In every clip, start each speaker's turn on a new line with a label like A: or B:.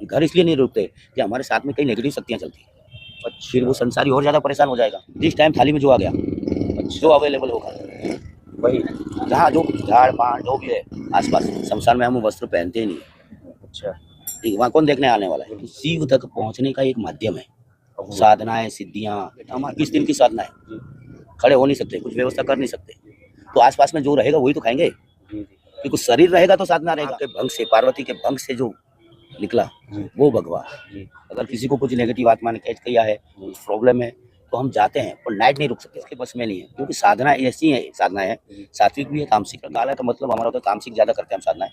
A: घर इसलिए नहीं रुकते कि हमारे साथ में कई नेगेटिव शक्तियाँ चलती हैं। फिर वो संसारी और ज़्यादा परेशान हो जाएगा। जिस टाइम थाली में जो आ गया, जो अवेलेबल होगा वही, जहाँ जो झाड़-पान जो भी है आस-पास, शमशान में हम वस्त्र पहनते ही नहीं है।
B: अच्छा,
A: ठीक है, वहाँ कौन देखने आने वाला है? तो शिव तक पहुँचने का एक माध्यम है। साधनाएँ, सिद्धियाँ, हमारी 20 दिन की साधना है। खड़े हो नहीं सकते, कुछ व्यवस्था कर नहीं सकते, तो आस-पास में जो रहेगा वही तो खाएँगे। क्योंकि शरीर रहेगा तो साधना रहेगा। आपके भंग से, पार्वती के भंग से जो निकला वो भगवा। अगर किसी को कुछ नेगेटिव आत्मा ने कैच किया है, कुछ प्रॉब्लम है, तो हम जाते हैं पर नाइट नहीं रुक सकते, इसके बस में नहीं है। क्योंकि साधना ऐसी है, साधना है सात्विक भी है, तामसिक है। काला का मतलब हमारा होता है तामसिक ज़्यादा करते हैं हम साधनाएं,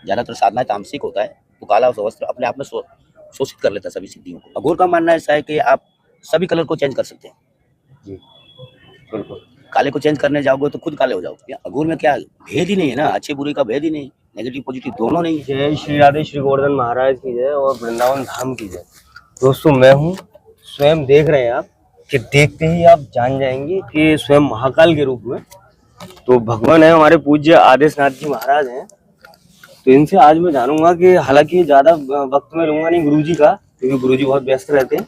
A: ज़्यादातर साधनाएं तामसिक होता है, तो काला वस्त्र अपने आप में शोषित कर लेता है सभी सिद्धियों को। अघोर का मानना ऐसा है कि आप सभी कलर को चेंज कर सकते हैं। बिल्कुल, काले को चेंज करने जाओगे तो खुद काले हो जाओगे। अघोर में क्या भेद ही नहीं है ना, अच्छे बुरे का भेद ही नहीं, नेगेटिव पॉजिटिव दोनों नहीं है।
B: जय श्री राधे श्री गोवर्धन महाराज की जय और वृंदावन धाम की जय। दोस्तों मैं हूँ, स्वयं देख रहे हैं आप कि देखते ही आप जान जाएंगे कि स्वयं महाकाल के रूप में तो भगवान है, हमारे पूज्य आदेशनाथ जी महाराज हैं। तो इनसे आज मैं जानूंगा कि हालांकि ज्यादा वक्त में लूंगा नहीं गुरुजी का, क्योंकि गुरुजी बहुत व्यस्त रहते हैं।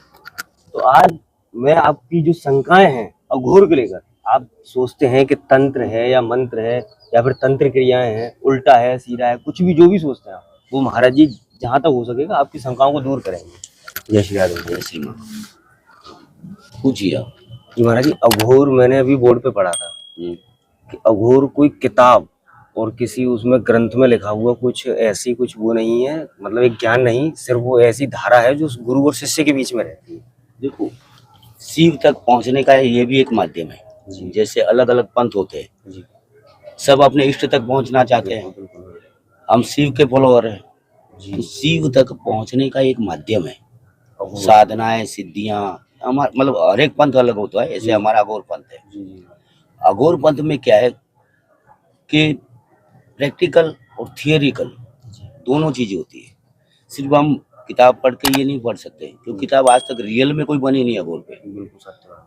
B: तो आज मैं आपकी जो शंकाएं हैं अघोर को लेकर, आप सोचते हैं कि तंत्र है या मंत्र है या फिर तंत्र क्रियाएं हैं, उल्टा है सीधा है, कुछ भी जो भी सोचते हैं आप, वो महाराज जी जहां तक हो सकेगा आपकी शंकाओं को दूर करेंगे। जय श्री राधे।
A: जय श्री मां। पूछिए
B: जी महाराज जी, अघोर मैंने अभी बोर्ड पे पढ़ा था कि अघोर कोई किताब और किसी उसमें ग्रंथ में लिखा हुआ कुछ ऐसी कुछ वो नहीं है, मतलब एक ज्ञान नहीं, सिर्फ वो ऐसी धारा है जो गुरु और शिष्य के बीच में रहती है।
A: देखो, शिव तक पहुंचने का ये भी एक माध्यम है। जैसे अलग अलग पंथ होते हैं जी, सब अपने इष्ट तक पहुंचना चाहते हैं। हम शिव के फॉलोअर हैं, तो शिव तक पहुंचने का एक माध्यम है। साधनाएं, सिद्धियां, हमारा मतलब हर एक पंथ अलग होता है। ऐसे हमारा अघोर पंथ है। अघोर पंथ में क्या है कि प्रैक्टिकल और थियोरिकल दोनों चीजें होती है। सिर्फ हम किताब पढ़ के ये नहीं पढ़ सकते, क्योंकि किताब आज तक रियल में कोई बनी नहीं अघोर पे।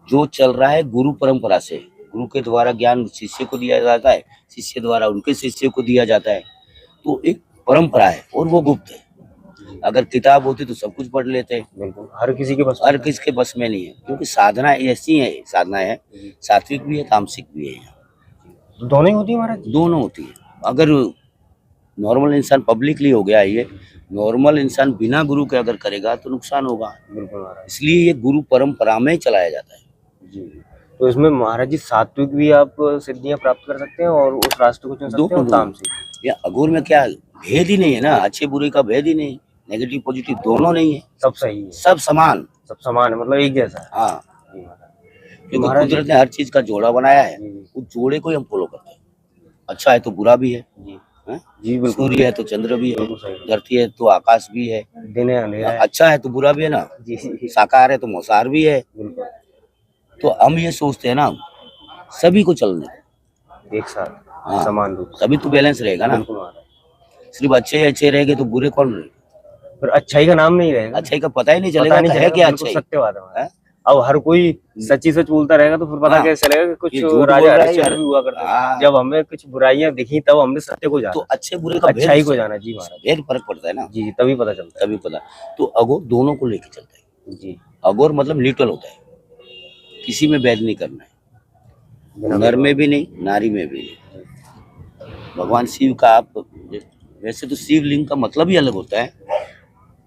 A: जो चल रहा है गुरु परंपरा से, गुरु के द्वारा ज्ञान शिष्य को दिया जाता है, शिष्य द्वारा उनके शिष्य को दिया जाता है, तो एक परंपरा है और वो गुप्त है। अगर किताब होती तो सब कुछ पढ़ लेते हैं।
B: हर किसी के बस
A: में नहीं है, क्योंकि साधना ऐसी है, साधना है सात्विक भी है, तामसिक भी है।
B: दोनों ही होती है महाराज?
A: दोनों होती है। अगर नॉर्मल इंसान पब्लिकली हो गया, ये नॉर्मल इंसान बिना गुरु के अगर करेगा तो नुकसान होगा। इसलिए ये गुरु परंपरा में चलाया जाता है
B: जी। तो इसमें महाराज जी सात्विक भी आप सिद्धियां प्राप्त कर सकते हैं और उस रास्ते को चुन सकते हैं तामसिक।
A: या अघोर में क्या भेद ही नहीं है ना, अच्छे बुरे का भेद ही नहीं, नेगेटिव पॉजिटिव दोनों नहीं है,
B: सब सही है,
A: सब समान है, मतलब
B: एक जैसा है।
A: हाँ, क्योंकि कुदरत ने हर चीज का जोड़ा बनाया है, उस जोड़े को ही हम फॉलो करते हैं। अच्छा है तो बुरा भी है जी, बिल्कुल। सूर्य है तो चंद्र भी है, धरती है तो आकाश भी है, दिन है अंधेरा है। अच्छा है तो बुरा भी है ना जी, साकार है तो मौसार भी है। तो हम ये सोचते हैं ना सभी को चलने
B: एक साथ, हाँ, समान रूप,
A: तभी तो बैलेंस रहेगा ना। सिर्फ अच्छे रहेंगे तो बुरे कौन रहेंगे?
B: फिर अच्छाई का नाम नहीं रहेगा,
A: अच्छाई का पता ही नहीं चलेगा है क्या अच्छाई।
B: सत्यवाद है। अब हर कोई सच्ची सच बोलता रहेगा तो फिर पता कैसे चलेगा कि कुछ राजा हरिश्चंद्र भी हुआ करता है। जब हमें कुछ बुराइयां दिखी तब हमने सत्य को जाना, तो अच्छे बुरे का अच्छाई को जाना जी महाराज, भेद फर्क पड़ता है ना जी, तभी पता चलता है, तभी पता। तो अघोर दोनों को लेके चलता है जी। अघोर मतलब न्यूट्रल होता है, किसी में भेद नहीं करना है, नर में भी नहीं, नारी में भी नहीं। भगवान शिव का आप वैसे तो शिवलिंग का मतलब ही अलग होता है,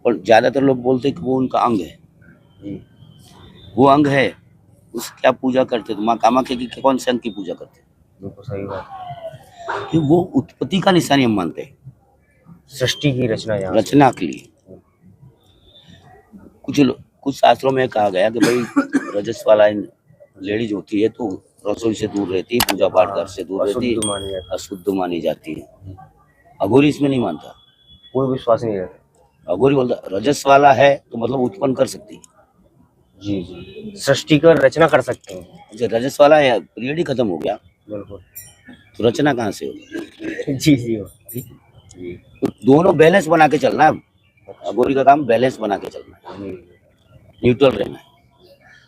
B: और ज्यादातर लोग बोलते हैं कि वो उनका अंग है, वो अंग है, उस क्या पूजा करते? तो माँ कामाख्या की कौन से अंग की पूजा करते? बिल्कुल सही बात,
A: कि वो उत्पत्ति का निशानी हम मानते हैं,
B: सृष्टि की
A: रचना के लिए। कुछ शास्त्रों में कहा गया कि भाई रजस वाला लेडीज होती है तो रसोई से दूर रहती है, पूजा पाठ घर से दूर रहती है, अशुद्ध मानी जाती है। अघोरी इसमें नहीं मानता,
B: कोई विश्वास नहीं रहता।
A: अघोरी बोलता रजस वाला है तो मतलब उत्पन्न कर सकती है
B: जी जी, सृष्टि का रचना कर सकते हैं।
A: जो रजस वाला है पीरियड ही खत्म हो गया,
B: बिल्कुल, तो
A: रचना कहाँ से होगी?
B: जी जी जी,
A: तो दोनों बैलेंस बना के चलना है। अघोरी का काम बैलेंस बना के चलना है, न्यूट्रल रहना है।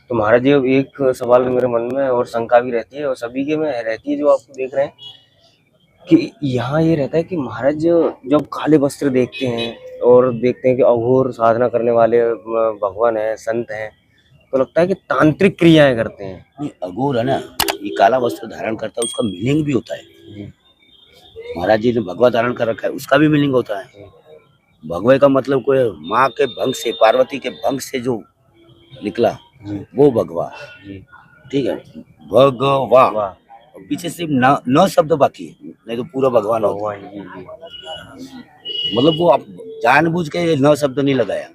B: तो महाराज जी एक सवाल मेरे मन में और शंका भी रहती है और सभी के में रहती है जो आपको देख रहे हैं कि यहाँ ये रहता है कि महाराज जब काले वस्त्र देखते हैं और देखते हैं कि अघोर साधना करने वाले भगवान हैं, संत हैं, तो लगता है कि तांत्रिक क्रियाएं करते हैं।
A: नहीं, अघोर है ना, ये काला वस्त्र धारण करता है, उसका मीनिंग भी होता है। महाराज जी ने भगवा धारण कर रखा है, उसका भी मीनिंग होता है। भगवे का मतलब कोई माँ के भंग से, पार्वती के भंग से जो निकला वो भगवा, ठीक है, भगवा। पीछे सिर्फ न शब्द बाकी है, नहीं तो पूरा भगवान होता है। मतलब वो जानबूझ के न शब्द नहीं लगाया,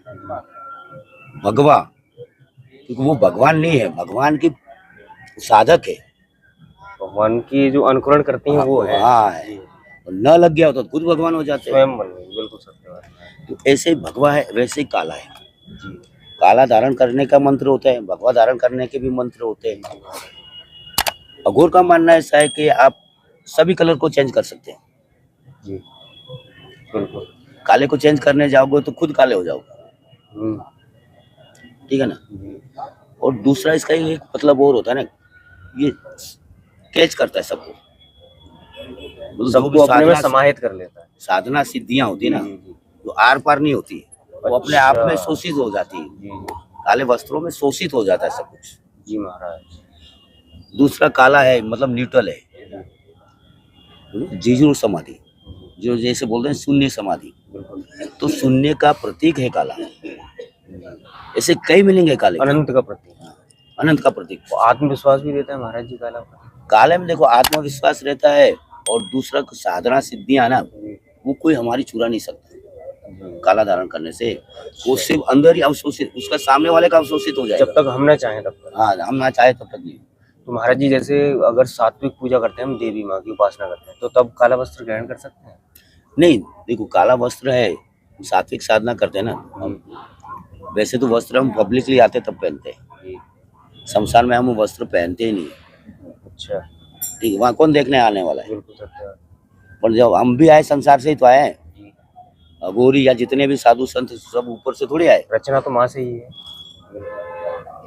A: भगवा, क्योंकि वो भगवान नहीं है, भगवान की साधक है,
B: भगवान की जो अनुकरण करती हैं वो है।
A: हाँ है, न लग गया तो खुद भगवान हो जाते हैं।
B: बिल्कुल सत्य बात।
A: तो ऐसे ही भगवा है, वैसे ही काला है जी। काला धारण करने का मंत्र होता है, भगवा धारण करने के भी मंत्र होते हैं। अघोर का मानना ऐसा है कि आप सभी कलर को चेंज कर सकते हैं जी, बिल्कुल। काले को चेंज करने जाओगे तो खुद काले हो जाओगे, ठीक है ना। और दूसरा इसका एक मतलब और होता है ना, ये कैच करता है सबको,
B: सबको अपने में समाहित कर लेता है।
A: साधना सिद्धियां होती है ना, जो आर पार नहीं होती, वो अपने आप में शोषित हो जाती है। काले वस्त्रों में शोषित हो जाता है सब कुछ जी महाराज। दूसरा काला है मतलब न्यूट्रल है, जीजू समाधि, जो जैसे बोलते हैं शून्य समाधि, तो शून्य का प्रतीक है काला। ऐसे कई मीनिंग है काले,
B: अनंत का प्रतीक,
A: अनंत का प्रतीक।
B: आत्मविश्वास भी देता है महाराज जी काला।
A: काले में देखो आत्मविश्वास रहता है, और दूसरा साधना सिद्धियां ना, वो कोई हमारी चुरा नहीं सकता। काला धारण करने से वो सिर्फ अंदर ही अवशोषित, उसका सामने वाले का अवशोषित हो जाएगा,
B: जब तक हम ना चाहें तब तक।
A: हाँ, हम ना चाहे तब तक नहीं।
B: तो महाराज जी जैसे अगर सात्विक पूजा करते हैं, हम देवी माँ की उपासना करते हैं, तो तब काला वस्त्र ग्रहण कर सकते हैं?
A: नहीं, देखो काला वस्त्र है, सात्विक साधना करते हैं ना हम। वैसे तो वस्त्र हम पब्लिकली आते तब पहनते हैं, शमशान में हम वस्त्र पहनते ही नहीं। अच्छा, ठीक है, वहाँ कौन देखने आने वाला है। पर जब हम भी आए संसार से ही तो आए हैं, अघोरी या जितने भी साधु संत सब ऊपर से थोड़ी आए,
B: रचना तो माँ से ही है,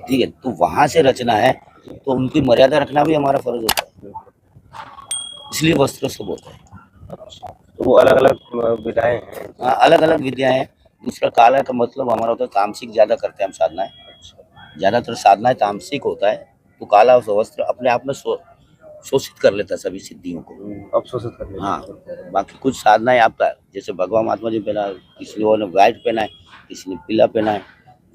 A: ठीक है, तो वहां से रचना है, तो उनकी मर्यादा रखना भी हमारा फर्ज होता है, इसलिए वस्त्र सब होता है।
B: तो वो अलग अलग विधाएं हैं,
A: हाँ, अलग अलग विद्याएं हैं। दूसरा काला का मतलब हमारा होता है तामसिक ज्यादा करते हैं हम साधनाएं, ज्यादातर साधनाएं तामसिक होता है, तो काला वस्त्र अपने आप में शोषित कर लेता है सभी सिद्धियों को,
B: अवशोषित कर लेता है।
A: हाँ, बाकी कुछ साधनाएं आपका जैसे भगवान महात्मा जी पहना, किसी और ने व्हाइट पहना है, किसी ने पीला पहना है,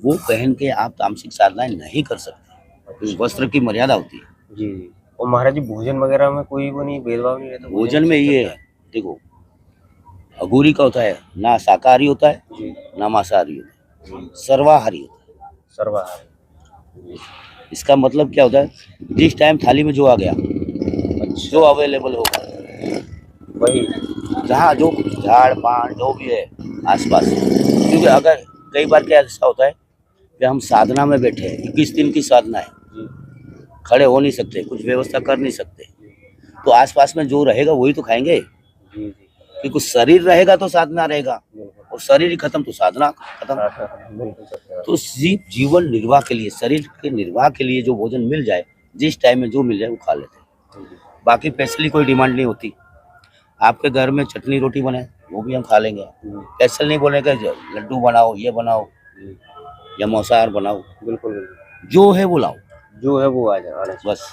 A: वो पहन के आप तामसिक साधनाएं नहीं कर सकते, वस्त्र की मर्यादा होती है
B: जी। और महाराज जी भोजन वगैरह में कोई वो नहीं, भेदभाव नहीं रहता?
A: भोजन में ये है, देखो अघोरी का होता है ना शाकाहारी होता है ना मांसाहारी होता है, सर्वाहारी होता है।
B: सर्वाहारी,
A: इसका मतलब क्या होता है, जिस टाइम थाली में जो आ गया, जो अवेलेबल होगा,
B: वही
A: जहाँ जो झाड़ पान जो भी है आसपास, क्योंकि अगर कई बार क्या ऐसा होता है कि हम साधना में बैठे हैं, 21 दिन की साधना है, खड़े हो नहीं सकते, कुछ व्यवस्था कर नहीं सकते, तो आसपास में जो रहेगा वही तो खाएंगे, क्योंकि शरीर रहेगा तो साधना रहेगा, और शरीर ही खत्म तो साधना खत्म। तो सिर्फ जीवन निर्वाह के लिए, शरीर के निर्वाह के लिए जो भोजन मिल जाए, जिस टाइम में जो मिल जाए वो खा लेते हैं, बाकी स्पेशली कोई डिमांड नहीं होती। आपके घर में चटनी रोटी बने वो भी हम खा लेंगे, स्पेशल नहीं बोलेंगे लड्डू बनाओ, ये बनाओ या मांसाहार बनाओ, बिल्कुल जो है वो लाओ,
B: जो है वो आ जाए
A: बस।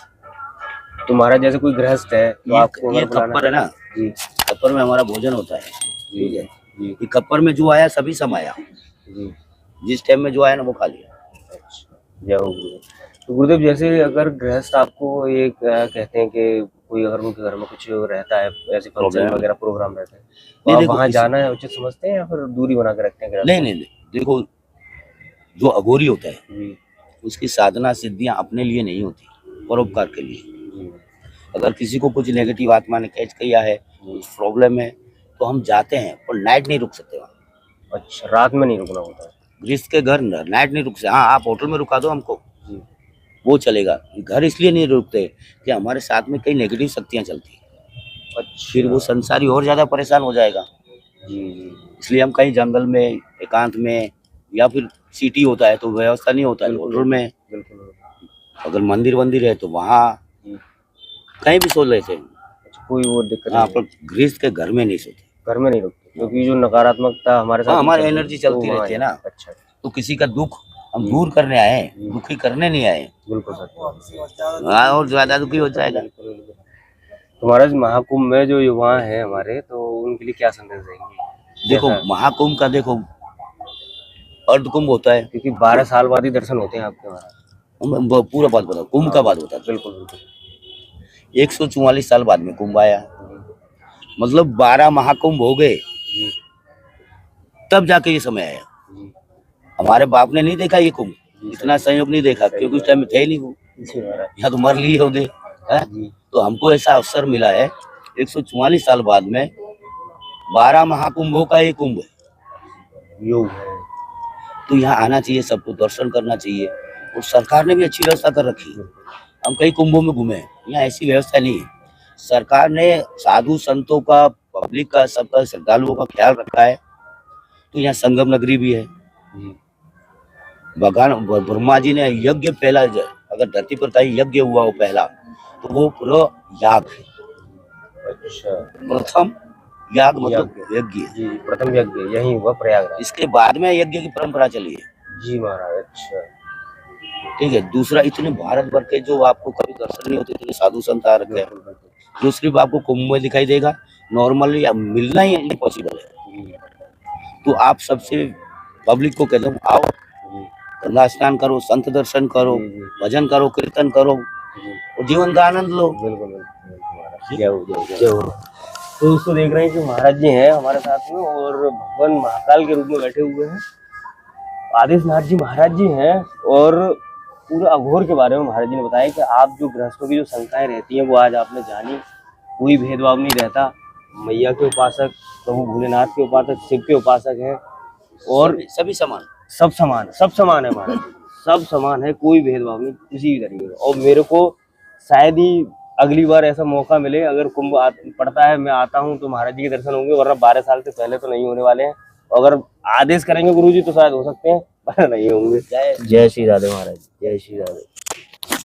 B: तो महाराज जैसे कोई गृहस्थ है तो आपको
A: ये कप्पर है ना जी, कप्पर में हमारा भोजन होता है, ठीक है जी। ये कप्पर में जो आया सभी समाया जी, जिस टाइम में जो आया ना वो खा लिया।
B: जय हो गुरुदेव। तो गुरुदेव जैसे अगर गृहस्थ आपको ये कहते हैं कि कोई अगर उनके घर में कुछ रहता है, ऐसे फंक्शन वगैरह प्रोग्राम रहते हैं, तो आप वहाँ जाना है उचित समझते हैं या फिर दूरी बना के रखते हैं?
A: नहीं, देखो जो अघोरी होता है उसकी साधना सिद्धियां अपने लिए नहीं होती, परोपकार के लिए। अगर किसी को कुछ नेगेटिव आत्मा ने कैच किया है, कुछ प्रॉब्लम है, तो हम जाते हैं, पर नाइट नहीं रुक सकते वहाँ।
B: अच्छा, रात में नहीं रुकना होता है?
A: गृहस्थ के घर नाइट नहीं रुक सकते। हाँ, आप होटल में रुका दो हमको, वो चलेगा। घर इसलिए नहीं रुकते कि हमारे साथ में कई नेगेटिव शक्तियाँ चलती हैं। अच्छा। फिर वो संसारी और ज्यादा परेशान हो जाएगा जी। इसलिए हम कहीं जंगल में, एकांत में, या फिर सिटी होता है तो व्यवस्था नहीं होता है होटल में, अगर मंदिर वंदिर है तो वहाँ कहीं भी सो लेते हैं।
B: कोई वो दिक्कत?
A: हाँ, पर गृहस्थ के घर में नहीं सोते,
B: घर में नहीं रुकते। क्योंकि जो नकारात्मकता हमारे साथ
A: हमारी एनर्जी चलती रहती है ना।
B: अच्छा,
A: तो किसी का दुख हम दूर करने आए हैं, दुखी करने नहीं आए।
B: बिल्कुल सच।
A: हाँ, और ज्यादा दुखी हो जाएगा।
B: तो महाराज महाकुंभ में जो युवा हैं हमारे, तो उनके लिए क्या संदेश देंगे?
A: देखो महाकुंभ का देखो अर्ध कुंभ होता है,
B: क्योंकि 12 साल बाद ही दर्शन होते हैं आपके महाराज।
A: पूरा बात बताओ, कुंभ का बात होता है।
B: बिल्कुल बिल्कुल।
A: 144 साल बाद में कुंभ आया, मतलब 12 महाकुंभ हो गए तब जाके ये समय आया। हमारे बाप ने नहीं देखा ये कुंभ, इतना संयोग नहीं देखा, क्योंकि उस टाइम में थे ही नहीं वो, या तो मर लिए होंगे। तो हमको ऐसा अवसर मिला है 144 साल बाद में 12 महाकुंभों का एक कुंभ है, योग है। तो यहाँ आना चाहिए, सबको दर्शन करना चाहिए। और सरकार ने भी अच्छी व्यवस्था कर रखी है। हम कई कुंभों में घूमे, यहाँ ऐसी व्यवस्था नहीं है। सरकार ने साधु संतों का, पब्लिक का, सबका, श्रद्धालुओं का ख्याल रखा है। तो यहाँ संगम नगरी भी है। भगवान ब्रह्मा जी ने यज्ञ पहला, अगर धरती पर कहीं यज्ञ हुआ हो पहला, तो वो पूरा याग है। अच्छा, प्रथम याग मतलब यज्ञ,
B: प्रथम यज्ञ यही हुआ प्रयागराज।
A: इसके बाद में यज्ञ की परंपरा चली है।
B: जी महाराज। अच्छा,
A: ठीक है। दूसरा, इतने भारत भर के जो आपको कभी दर्शन नहीं होते, इतने साधु संत आ रखे हैं, जो सिर्फ आपको कुंभ में दिखाई देगा। नॉर्मली मिलना ही इम्पॉसिबल है। तो आप सबसे पब्लिक को कहता हूँ, आओ, गंगा स्नान करो, संत दर्शन करो, भजन करो, कीर्तन करो और जीवन का आनंद लो।
B: बिल्कुल। तो दोस्तों देख रहे हैं कि महाराज जी हैं हमारे साथ में, और भगवान महाकाल के रूप में बैठे हुए हैं। आदिशनाथ जी महाराज जी हैं, और पूरा अघोर के बारे में महाराज जी ने बताया कि आप जो गृहस्थों की जो शंकाएं रहती हैं वो आज आपने जानी। कोई भेदभाव नहीं रहता। मैया के उपासक, प्रभु भोलेनाथ के उपासक, शिव के उपासक हैं, और
A: सभी समान,
B: सब समान है महाराज जी, सब समान है, कोई भेदभाव नहीं किसी भी तरीके का। और मेरे को शायद ही अगली बार ऐसा मौका मिले, अगर कुंभ पड़ता है, मैं आता हूँ तो महाराज जी के दर्शन होंगे, वरना 12 साल से पहले तो नहीं होने वाले हैं। अगर आदेश करेंगे गुरुजी तो शायद हो सकते हैं, पर नहीं होंगे। जय श्री राधे महाराज, जय श्री राधे।